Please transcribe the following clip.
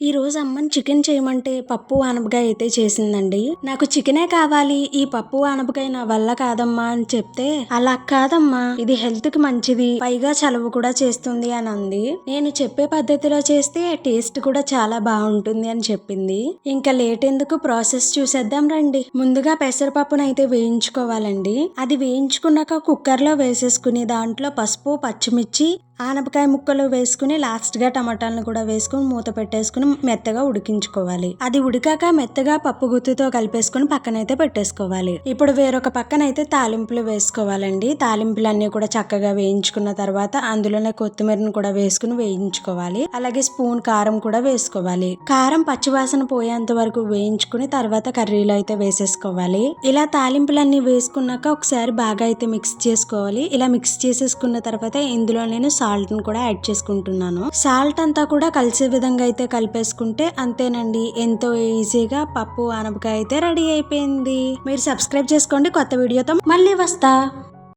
ఈ రోజు అమ్మని చికెన్ చేయమంటే పప్పు ఆనపకాయ అయితే చేసిందండి. నాకు చికెనే కావాలి, ఈ పప్పు ఆనపకాయ నా వల్ల కాదమ్మా అని చెప్తే, అలా కాదమ్మా ఇది హెల్త్ కి మంచిది, పైగా చలువ కూడా చేస్తుంది అని అంది. నేను చెప్పే పద్ధతిలో చేస్తే టేస్ట్ కూడా చాలా బాగుంటుంది అని చెప్పింది. ఇంకా లేట్ ఎందుకు, ప్రాసెస్ చూసేద్దాం రండి. ముందుగా పెసరపప్పును అయితే వేయించుకోవాలండి. అది వేయించుకున్నాక కుక్కర్ లో వేసేసుకుని దాంట్లో పసుపు, పచ్చిమిర్చి, ఆనపకాయ ముక్కలు వేసుకుని లాస్ట్ గా టమాటాలను కూడా వేసుకుని మూత పెట్టేసుకుని మెత్తగా ఉడికించుకోవాలి. అది ఉడికాక మెత్తగా పప్పు గుత్తితో కలిపేసుకుని పక్కనైతే పెట్టేసుకోవాలి. ఇప్పుడు వేరొక పక్కన అయితే తాలింపులు వేసుకోవాలండి. తాలింపులన్నీ కూడా చక్కగా వేయించుకున్న తర్వాత అందులోనే కొత్తిమీరను కూడా వేసుకుని వేయించుకోవాలి. అలాగే స్పూన్ కారం కూడా వేసుకోవాలి. కారం పచ్చివాసన పోయేంత వరకు వేయించుకుని తర్వాత కర్రీలో అయితే వేసేసుకోవాలి. ఇలా తాలింపులన్నీ వేసుకున్నాక ఒకసారి బాగా అయితే మిక్స్ చేసుకోవాలి. ఇలా మిక్స్ చేసేసుకున్న తర్వాత ఇందులో నేను సాల్ట్ ను కూడా యాడ్ చేసుకుంటున్నాను. సాల్ట్ అంతా కూడా కలిసే విధంగా అయితే కలిపేసుకుంటే అంతేనండి, ఎంతో ఈజీగా పప్పు ఆనపకాయ అయితే రెడీ అయిపోయింది. మీరు సబ్స్క్రైబ్ చేసుకోండి, కొత్త వీడియోతో మళ్ళీ వస్తా.